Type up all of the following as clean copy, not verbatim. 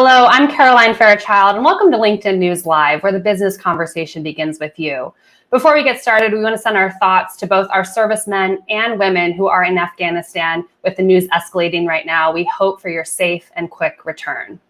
Hello, I'm Caroline Fairchild, and welcome to LinkedIn News Live, where the business conversation begins with you. Before we get started, we want to send our thoughts to both our servicemen and women who are in Afghanistan. With the news escalating right now, we hope for your safe and quick return.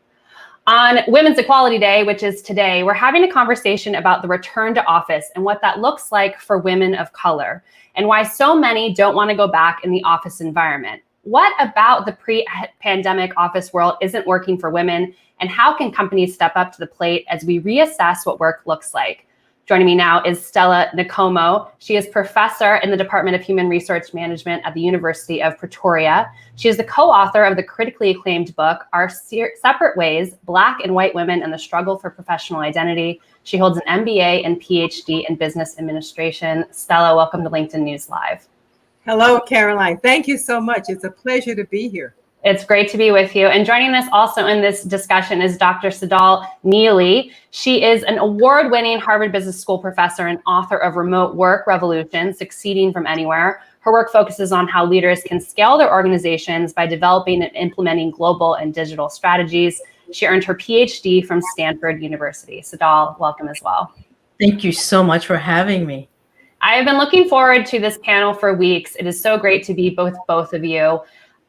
On Women's Equality Day, which is today, we're having a conversation about the return to office and what that looks like for women of color, and why so many don't want to go back in the office environment. What about the pre-pandemic office world isn't working for women, and how can companies step up to the plate as we reassess what work looks like? Joining me now is Stella Nicomo. She is professor in the Department of Human Resource Management at the University of Pretoria. She is the co-author of the critically acclaimed book, Our Separate Ways, Black and White Women and the Struggle for Professional Identity. She holds an MBA and PhD in Business Administration. Stella, welcome to LinkedIn News Live. Hello, Caroline. Thank you so much. It's a pleasure to be here. It's great to be with you. And joining us also in this discussion is Dr. Sadal Neely. She is an award-winning Harvard Business School professor and author of Remote Work Revolution, Succeeding from Anywhere. Her work focuses on how leaders can scale their organizations by developing and implementing global and digital strategies. She earned her PhD from Stanford University. Sadal, welcome as well. Thank you so much for having me. I have been looking forward to this panel for weeks. It is so great to be with both of you.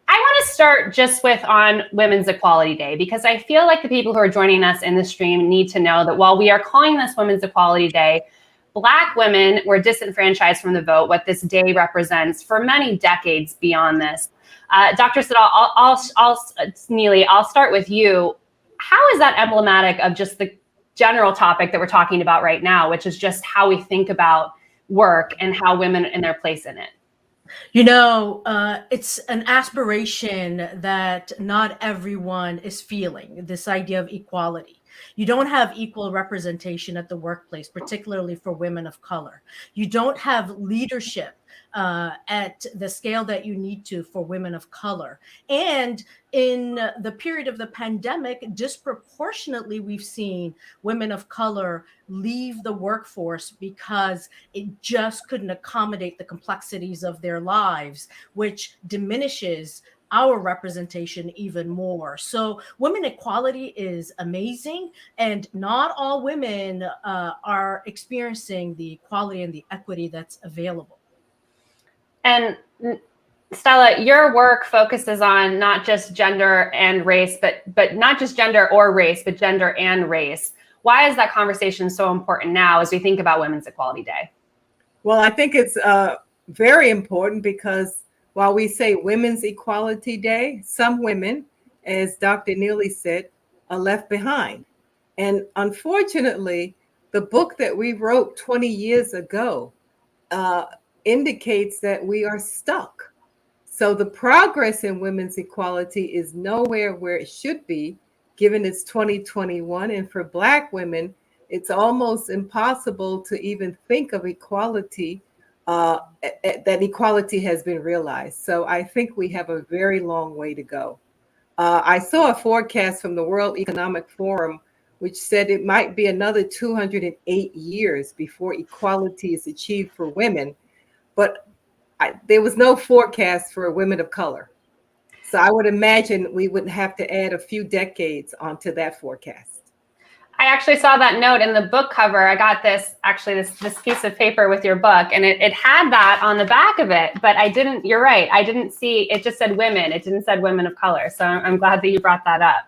I want to start just with on Women's Equality Day, because I feel like the people who are joining us in the stream need to know that while we are calling this Women's Equality Day, Black women were disenfranchised from the vote, what this day represents for many decades beyond this. Dr. Sadal, Neely, I'll start with you. How is that emblematic of just the general topic that we're talking about right now, which is just how we think about work and how women and their place in it? You know, it's an aspiration that not everyone is feeling, this idea of equality. You don't have equal representation at the workplace, particularly for women of color. You don't have leadership at the scale that you need to for women of color. And in the period of the pandemic, disproportionately, we've seen women of color leave the workforce because it just couldn't accommodate the complexities of their lives, which diminishes our representation even more. So women equality is amazing, and not all women are experiencing the equality and the equity that's available. And Stella, your work focuses on not just gender and race, but not just gender or race, but gender and race. Why is that conversation so important now as we think about Women's Equality Day? Well, I think it's very important because while we say Women's Equality Day, some women, as Dr. Neely said, are left behind. And unfortunately, the book that we wrote 20 years ago indicates that we are stuck. So the progress in women's equality is nowhere where it should be, given it's 2021. And for Black women, it's almost impossible to even think of equality, that equality has been realized. So I think we have a very long way to go. I saw a forecast from the World Economic Forum, which said it might be another 208 years before equality is achieved for women. But there was no forecast for women of color. So I would imagine we would have to add a few decades onto that forecast. I actually saw that note in the book cover. I got this piece of paper with your book, and it had that on the back of it, but you're right, I didn't see, it just said women. It didn't said women of color. So I'm glad that you brought that up.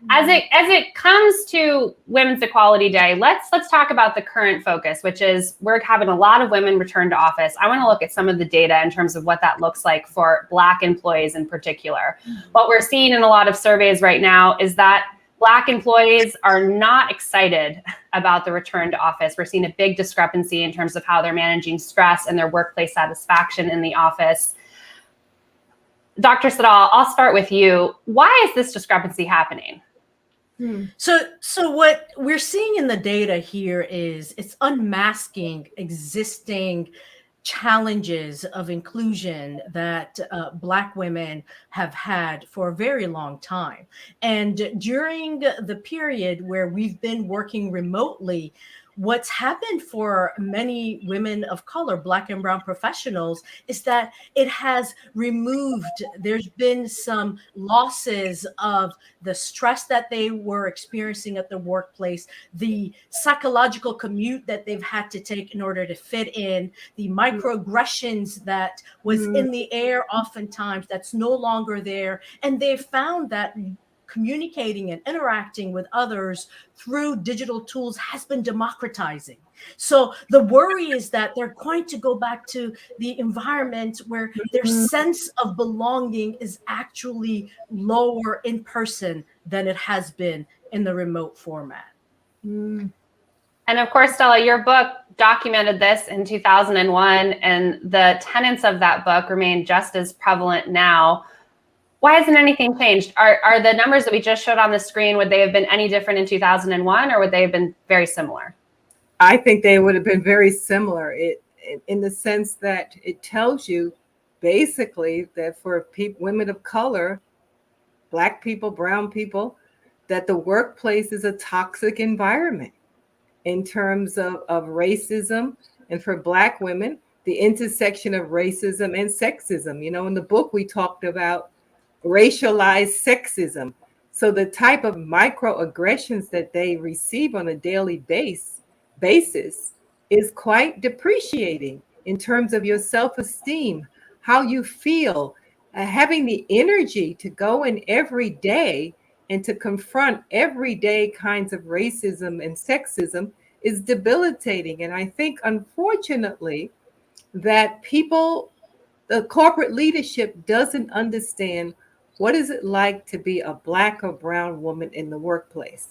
As it comes to Women's Equality Day, let's talk about the current focus, which is we're having a lot of women return to office. I want to look at some of the data in terms of what that looks like for Black employees in particular. What we're seeing in a lot of surveys right now is that Black employees are not excited about the return to office. We're seeing a big discrepancy in terms of how they're managing stress and their workplace satisfaction in the office. Dr. Sadal, I'll start with you. Why is this discrepancy happening? So what we're seeing in the data here is it's unmasking existing challenges of inclusion that Black women have had for a very long time. And during the period where we've been working remotely, what's happened for many women of color, Black and brown professionals, is that it has removed, there's been some losses of the stress that they were experiencing at the workplace, the psychological commute that they've had to take in order to fit in, the microaggressions that was in the air oftentimes that's no longer there. And they've found that communicating and interacting with others through digital tools has been democratizing. So the worry is that they're going to go back to the environment where their sense of belonging is actually lower in person than it has been in the remote format. And of course, Stella, your book documented this in 2001, and the tenets of that book remain just as prevalent now. Why hasn't anything changed? Are the numbers that we just showed on the screen, would they have been any different in 2001, or would they have been very similar? I think they would have been very similar in the sense that it tells you basically that for women of color, Black people, brown people, that the workplace is a toxic environment in terms of racism. And for Black women, the intersection of racism and sexism. You know, in the book, we talked about racialized sexism. So the type of microaggressions that they receive on a daily basis is quite depreciating in terms of your self-esteem, how you feel, having the energy to go in every day and to confront everyday kinds of racism and sexism is debilitating. And I think, unfortunately, that the corporate leadership doesn't understand what is it like to be a Black or brown woman in the workplace.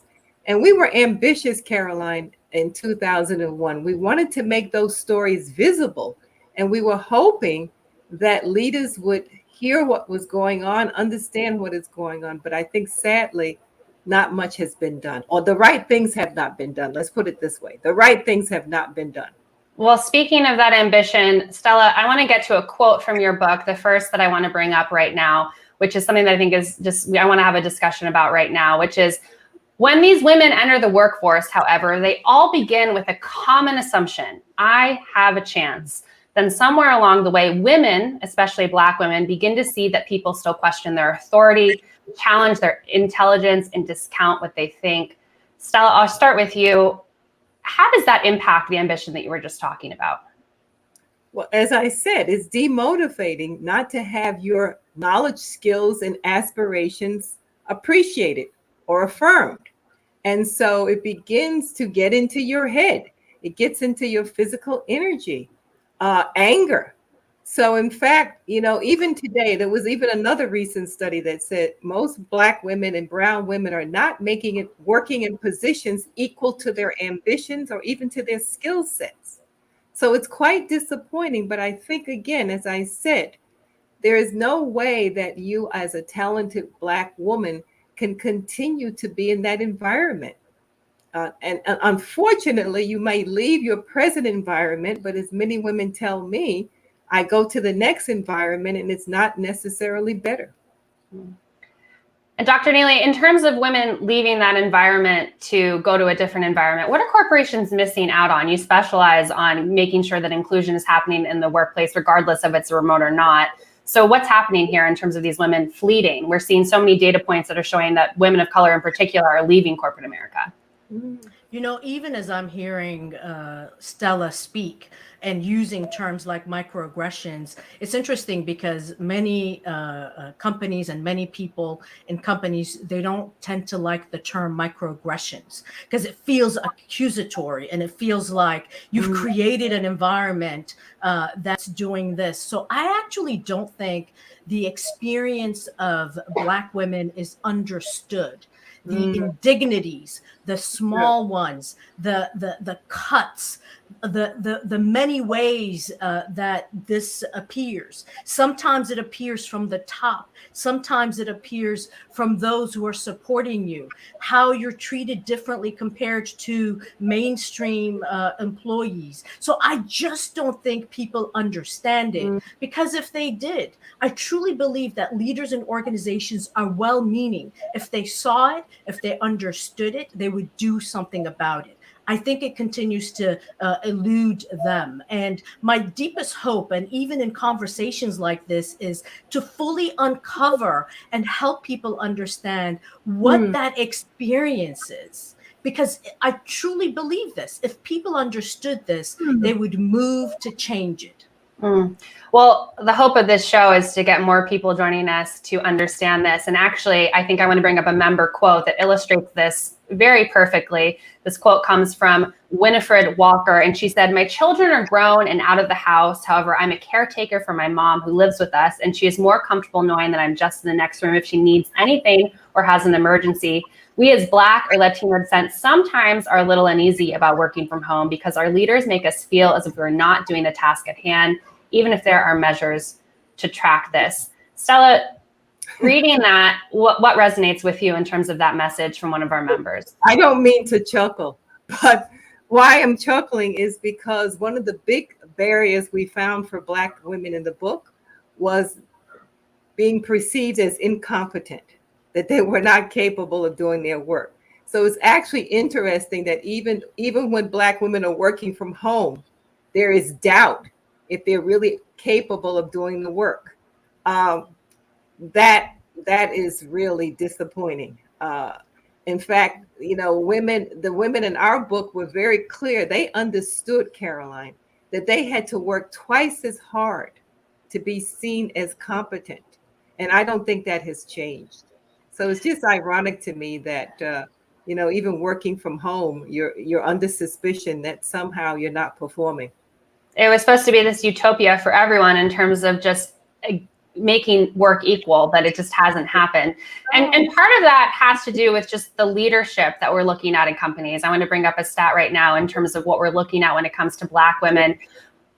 And we were ambitious, Caroline, in 2001. We wanted to make those stories visible. And we were hoping that leaders would hear what was going on, understand what is going on. But I think, sadly, not much has been done, or the right things have not been done. Let's put it this way. The right things have not been done. Well, speaking of that ambition, Stella, I want to get to a quote from your book, the first that I want to bring up right now, which is something that I think is just, I want to have a discussion about right now, which is, when these women enter the workforce, however, they all begin with a common assumption: I have a chance. Then somewhere along the way, women, especially Black women, begin to see that people still question their authority, challenge their intelligence, and discount what they think. Stella, I'll start with you. How does that impact the ambition that you were just talking about? Well, as I said, it's demotivating not to have your knowledge, skills, and aspirations appreciated or affirmed. And so it begins to get into your head. It gets into your physical energy, anger. So in fact, you know, even today, there was even another recent study that said most Black women and brown women are not working in positions equal to their ambitions or even to their skill sets. So it's quite disappointing. But I think, again, as I said, there is no way that you as a talented Black woman can continue to be in that environment. And unfortunately, you may leave your present environment, but as many women tell me, I go to the next environment and it's not necessarily better. And Dr. Neely, in terms of women leaving that environment to go to a different environment, what are corporations missing out on? You specialize on making sure that inclusion is happening in the workplace, regardless of it's remote or not. So what's happening here in terms of these women fleeting? We're seeing so many data points that are showing that women of color in particular are leaving corporate America. You know, even as I'm hearing Stella speak and using terms like microaggressions, it's interesting because many companies and many people in companies, they don't tend to like the term microaggressions because it feels accusatory and it feels like you've created an environment that's doing this. So I actually don't think the experience of Black women is understood. The indignities, the small ones, the cuts, the many ways that this appears. Sometimes it appears from the top. Sometimes it appears from those who are supporting you. How you're treated differently compared to mainstream employees. So I just don't think people understand it, because if they did, I truly believe that leaders and organizations are well-meaning. If they saw it, if they understood it, they would do something about it. I think it continues to elude them. And my deepest hope, and even in conversations like this, is to fully uncover and help people understand what that experience is. Because I truly believe this. If people understood this, they would move to change it. Well, the hope of this show is to get more people joining us to understand this. And actually, I think I want to bring up a member quote that illustrates this very perfectly. This quote comes from Winifred Walker, and she said, "My children are grown and out of the house. However, I'm a caretaker for my mom who lives with us, and she is more comfortable knowing that I'm just in the next room if she needs anything or has an emergency. We as Black or Latino descent sometimes are a little uneasy about working from home because our leaders make us feel as if we're not doing the task at hand, even if there are measures to track this." Stella, reading that, what resonates with you in terms of that message from one of our members? I don't mean to chuckle, but why I'm chuckling is because one of the big barriers we found for Black women in the book was being perceived as incompetent, that they were not capable of doing their work. So it's actually interesting that even when Black women are working from home, there is doubt if they're really capable of doing the work. That is really disappointing. In fact, the women in our book were very clear. They understood, Caroline, that they had to work twice as hard to be seen as competent. And I don't think that has changed. So it's just ironic to me that, even working from home, you're under suspicion that somehow you're not performing. It was supposed to be this utopia for everyone in terms of just making work equal, but it just hasn't happened. And part of that has to do with just the leadership that we're looking at in companies. I want to bring up a stat right now in terms of what we're looking at when it comes to Black women.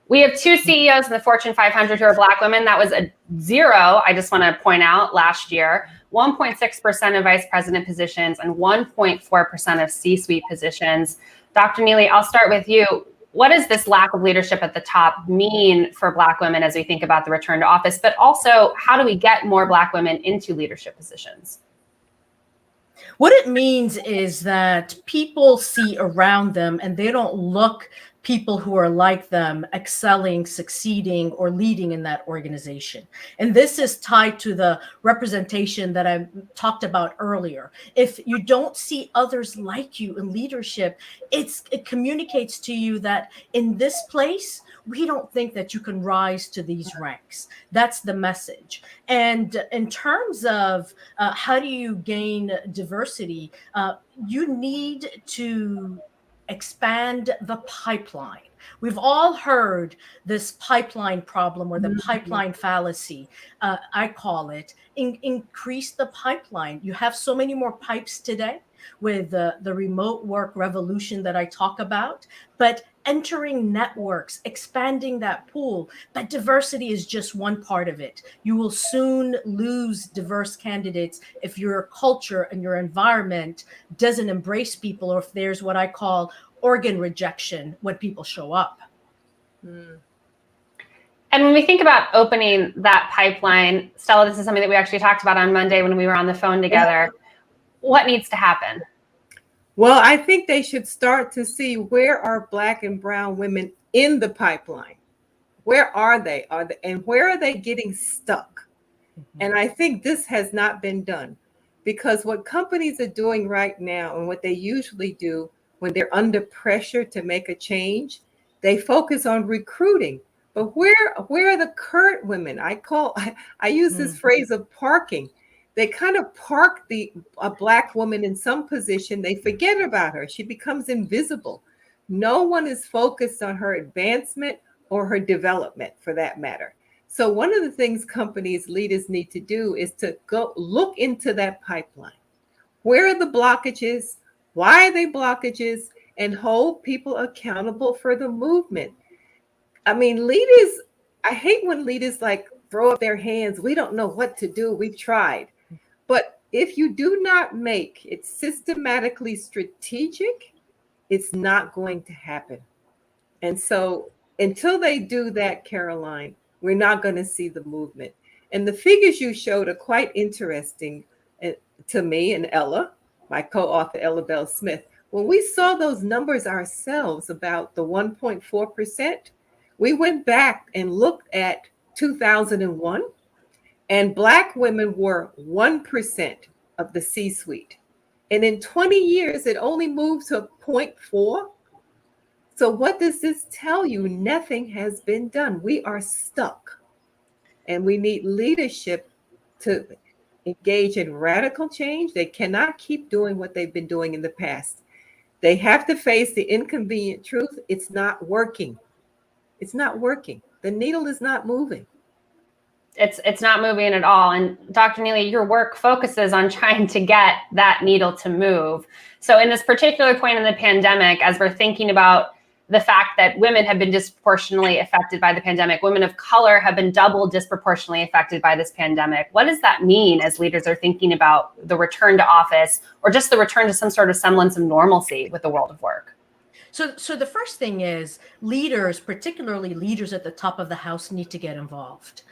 We have 2 CEOs in the Fortune 500 who are Black women. That was a 0, I just want to point out, last year. 1.6% of vice president positions and 1.4% of C-suite positions. Dr. Neely, I'll start with you. What does this lack of leadership at the top mean for Black women as we think about the return to office? But also, how do we get more Black women into leadership positions? What it means is that people see around them and they don't look people who are like them excelling, succeeding, or leading in that organization. And this is tied to the representation that I talked about earlier. If you don't see others like you in leadership, it communicates to you that in this place, we don't think that you can rise to these ranks. That's the message. And in terms of how do you gain diversity, you need to expand the pipeline. We've all heard this pipeline problem or the pipeline fallacy, I call it. Increase the pipeline. You have so many more pipes today with the remote work revolution that I talk about, but entering networks, expanding that pool. But diversity is just one part of it. You will soon lose diverse candidates if your culture and your environment doesn't embrace people, or if there's what I call organ rejection when people show up. And when we think about opening that pipeline, Stella, this is something that we actually talked about on Monday when we were on the phone together. What needs to happen? Well, I think they should start to see where are Black and brown women in the pipeline. Where are they? And where are they getting stuck? And I think this has not been done, because what companies are doing right now and what they usually do when they're under pressure to make a change, they focus on recruiting. But where are the current women? I use this phrase of parking. They kind of park a Black woman in some position. They forget about her. She becomes invisible. No one is focused on her advancement or her development, for that matter. So one of the things companies, leaders need to do is to go look into that pipeline. Where are the blockages? Why are they blockages? And hold people accountable for the movement. I mean, leaders, I hate when leaders throw up their hands. We don't know what to do. We've tried. But if you do not make it systematically strategic, it's not going to happen. And so until they do that, Caroline, we're not going to see the movement. And the figures you showed are quite interesting to me and Ella, my co-author, Ella Bell Smith. When we saw those numbers ourselves about the 1.4%, we went back and looked at 2001, and Black women were 1% of the C-suite. And in 20 years, it only moved to 0.4. So what does this tell you? Nothing has been done. We are stuck. And we need leadership to engage in radical change. They cannot keep doing what they've been doing in the past. They have to face the inconvenient truth. It's not working. It's not working. The needle is not moving. It's not moving at all. And Dr. Neely, your work focuses on trying to get that needle to move. So in this particular point in the pandemic, as we're thinking about the fact that women have been disproportionately affected by the pandemic, women of color have been double disproportionately affected by this pandemic. What does that mean as leaders are thinking about the return to office or just the return to some sort of semblance of normalcy with the world of work? So the first thing is leaders, particularly leaders at the top of the house, need to get involved.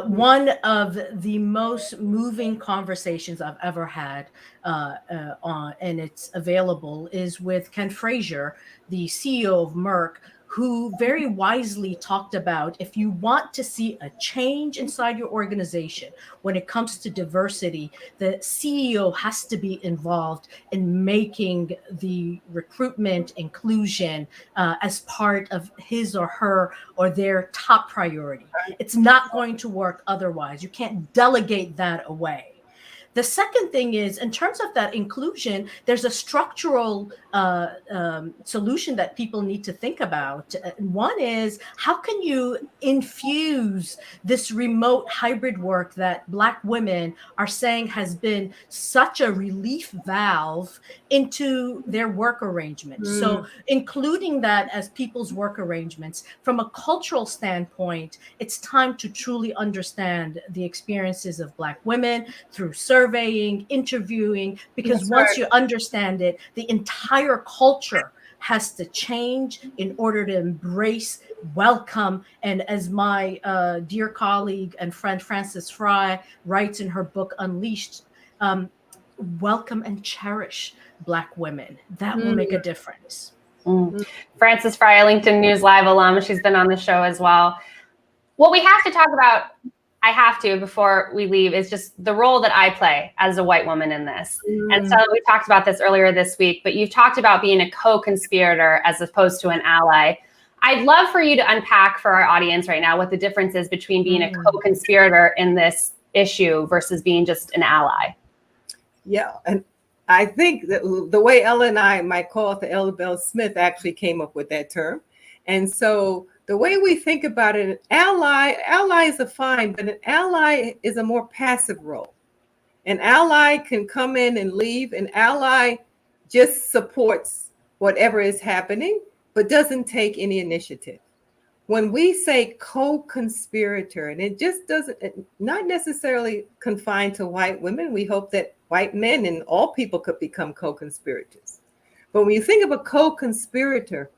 One of the most moving conversations I've ever had and it's available, is with Ken Frazier, the CEO of Merck, who very wisely talked about, if you want to see a change inside your organization when it comes to diversity, the CEO has to be involved in making the recruitment inclusion as part of his or her or their top priority. It's not going to work otherwise. You can't delegate that away. The second thing is, in terms of that inclusion, there's a structural solution that people need to think about. One is, how can you infuse this remote hybrid work that Black women are saying has been such a relief valve into their work arrangements? So including that as people's work arrangements, from a cultural standpoint, it's time to truly understand the experiences of Black women through surveying, interviewing, because once you understand it, the entire culture has to change in order to embrace, welcome, and as my dear colleague and friend Frances Fry writes in her book Unleashed, welcome and cherish Black women. That will make a difference. Frances Fry, a LinkedIn News Live alum, she's been on the show as well. What we have to talk about, I have to, before we leave, is just the role that I play as a white woman in this. And so we talked about this earlier this week, but you've talked about being a co-conspirator as opposed to an ally. I'd love for you to unpack for our audience right now what the difference is between being a co-conspirator in this issue versus being just an ally. Yeah, and I think that the way Ella and I, my co-author Ella Bell Smith, actually came up with that term. And so the way we think about it, an allies are fine, but an ally is a more passive role. An ally can come in and leave. An ally just supports whatever is happening, but doesn't take any initiative. When we say co-conspirator, and it just doesn't, not necessarily confined to white women, we hope that white men and all people could become co-conspirators. But when you think of a co-conspirator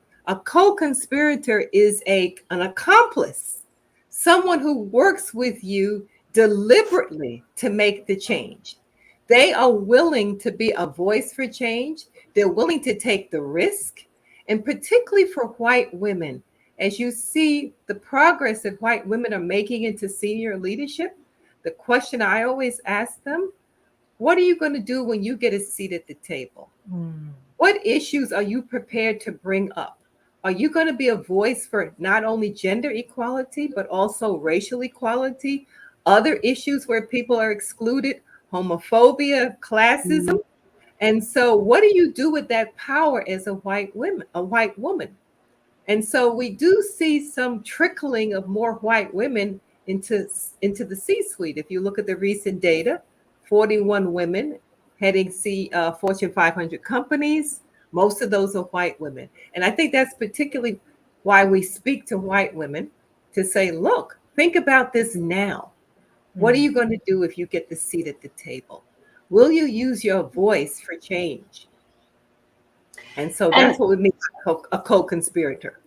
is an accomplice, someone who works with you deliberately to make the change. They are willing to be a voice for change. They're willing to take the risk. And particularly for white women, as you see the progress that white women are making into senior leadership, the question I always ask them, what are you going to do when you get a seat at the table? What issues are you prepared to bring up? Are you going to be a voice for not only gender equality, but also racial equality, other issues where people are excluded, homophobia, classism? And so what do you do with that power as a white woman? And so we do see some trickling of more white women into the C-suite. If you look at the recent data, 41 women heading Fortune 500 companies. Most of those are white women. And I think that's particularly why we speak to white women to say, look, think about this now. What are you going to do if you get the seat at the table? Will you use your voice for change? And so that's what we mean by a co-conspirator.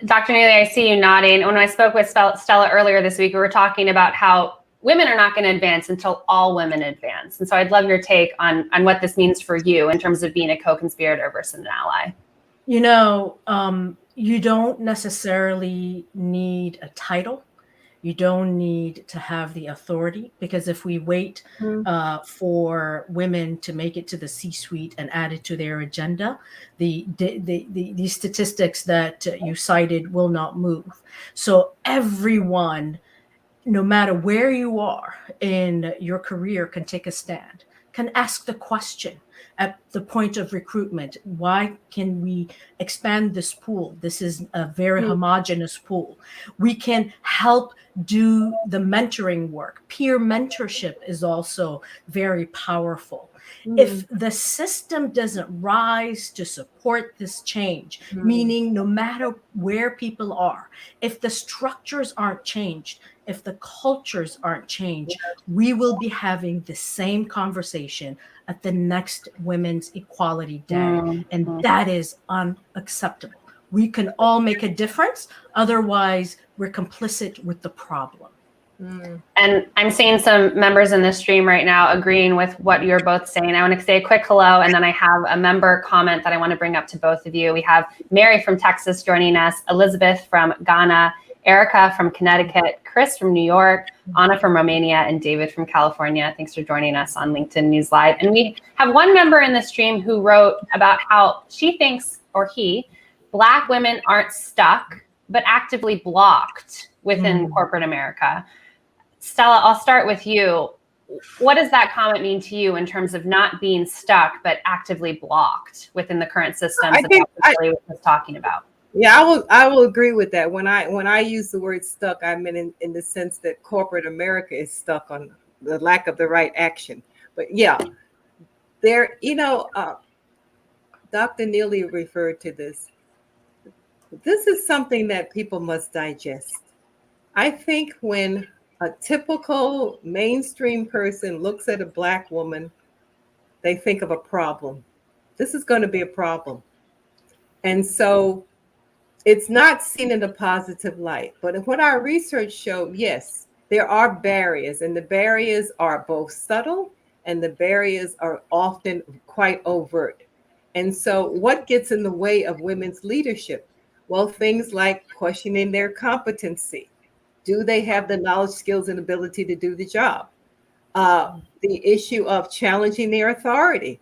Dr. Neely, I see you nodding. When I spoke with Stella earlier this week, we were talking about how women are not going to advance until all women advance. And so I'd love your take on what this means for you in terms of being a co-conspirator versus an ally. You don't necessarily need a title. You don't need to have the authority, because if we wait for women to make it to the C-suite and add it to their agenda, the statistics that you cited will not move. So everyone, no matter where you are in your career, can take a stand, can ask the question at the point of recruitment: why can we expand this pool? This is a very homogenous pool. We can help do the mentoring work. Peer mentorship is also very powerful. If the system doesn't rise to support this change, meaning no matter where people are, if the structures aren't changed, if the cultures aren't changed, we will be having the same conversation at the next Women's Equality Day. And that is unacceptable. We can all make a difference. Otherwise, we're complicit with the problem. And I'm seeing some members in this stream right now agreeing with what you're both saying. I want to say a quick hello, and then I have a member comment that I want to bring up to both of you. We have Mary from Texas joining us, Elizabeth from Ghana, Erica from Connecticut, Chris from New York, Anna from Romania, and David from California. Thanks for joining us on LinkedIn News Live. And we have one member in the stream who wrote about how she thinks, or he, Black women aren't stuck, but actively blocked within corporate America. Stella, I'll start with you. What does that comment mean to you in terms of not being stuck, but actively blocked within the current systems that Kelly was talking about? Yeah, I will agree with that. When I use the word stuck, I mean in the sense that corporate America is stuck on the lack of the right action. But yeah, there, Dr. Neely referred to this. This is something that people must digest. I think when a typical mainstream person looks at a Black woman, they think of a problem. This is going to be a problem. And so it's not seen in a positive light. But what our research showed, yes, there are barriers, and the barriers are both subtle and the barriers are often quite overt. And so what gets in the way of women's leadership? Well, things like questioning their competency. Do they have the knowledge, skills, and ability to do the job? The issue of challenging their authority.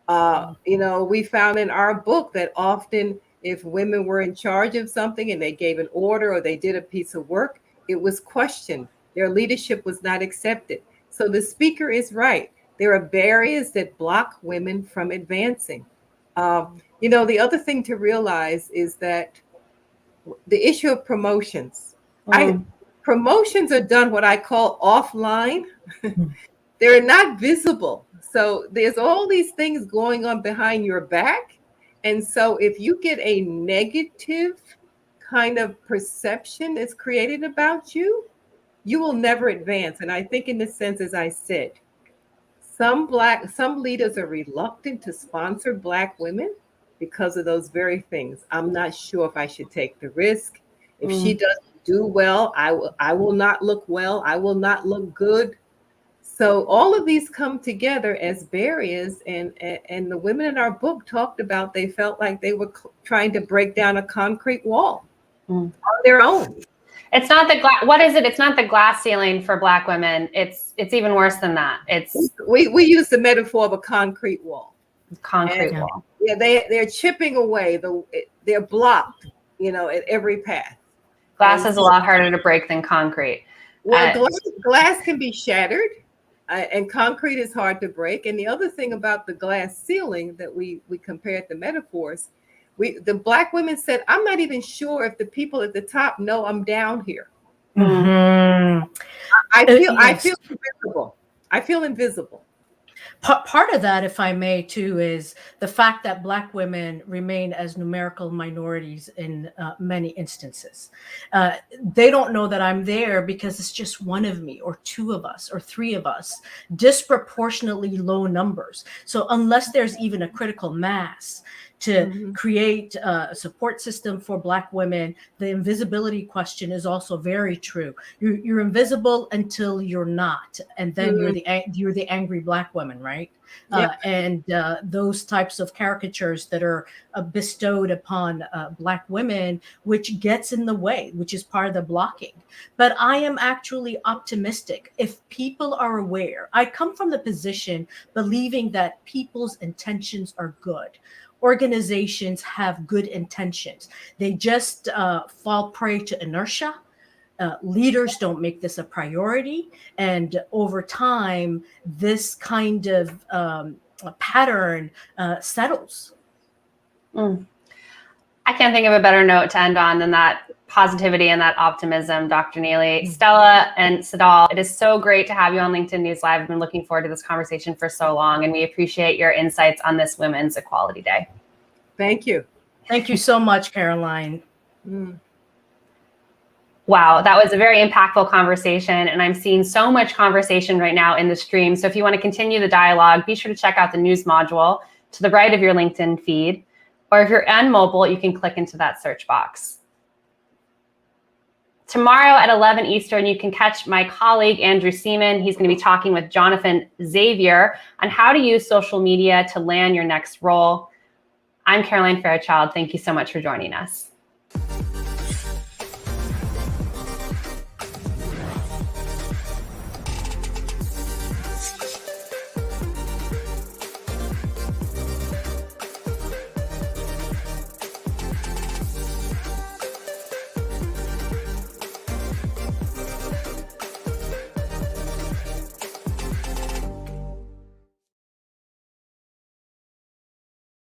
We found in our book that often if women were in charge of something and they gave an order or they did a piece of work, it was questioned. Their leadership was not accepted. So the speaker is right. There are barriers that block women from advancing. The other thing to realize is that the issue of promotions. Promotions are done what I call offline. They're not visible. So there's all these things going on behind your back. And so if you get a negative kind of perception that's created about you, you will never advance. And I think in this sense, as I said, some leaders are reluctant to sponsor Black women because of those very things. I'm not sure if I should take the risk. If she doesn't do well, I will not look well. I will not look good. So all of these come together as barriers, and the women in our book talked about they felt like they were trying to break down a concrete wall on their own. It's not the glass. What is it? It's not the glass ceiling for Black women. It's even worse than that. It's we use the metaphor of a concrete wall. Concrete wall. Yeah, they're chipping away. They're blocked. At every path. Glass is a lot harder to break than concrete. Well, glass can be shattered. And concrete is hard to break. And the other thing about the glass ceiling that we compared the metaphors, the Black women said, I'm not even sure if the people at the top know I'm down here. I feel invisible. I feel invisible. Part of that, if I may, too, is the fact that Black women remain as numerical minorities in many instances. They don't know that I'm there because it's just one of me or two of us or three of us, disproportionately low numbers. So unless there's even a critical mass to create a support system for Black women. The invisibility question is also very true. You're invisible until you're not, and then you're the angry Black woman, right? Yep. And those types of caricatures that are bestowed upon Black women, which gets in the way, which is part of the blocking. But I am actually optimistic. If people are aware, I come from the position believing that people's intentions are good. Organizations have good intentions. They just fall prey to inertia. Leaders don't make this a priority. And over time, this kind of pattern settles. I can't think of a better note to end on than that positivity and that optimism, Dr. Neely. Stella and Sadal, it is so great to have you on LinkedIn News Live. I've been looking forward to this conversation for so long, and we appreciate your insights on this Women's Equality Day. Thank you. Thank you so much, Caroline. Wow, that was a very impactful conversation, and I'm seeing so much conversation right now in the stream. So if you want to continue the dialogue, be sure to check out the news module to the right of your LinkedIn feed, or if you're on mobile, you can click into that search box. Tomorrow at 11 Eastern, you can catch my colleague, Andrew Seaman. He's going to be talking with Jonathan Xavier on how to use social media to land your next role. I'm Caroline Fairchild. Thank you so much for joining us.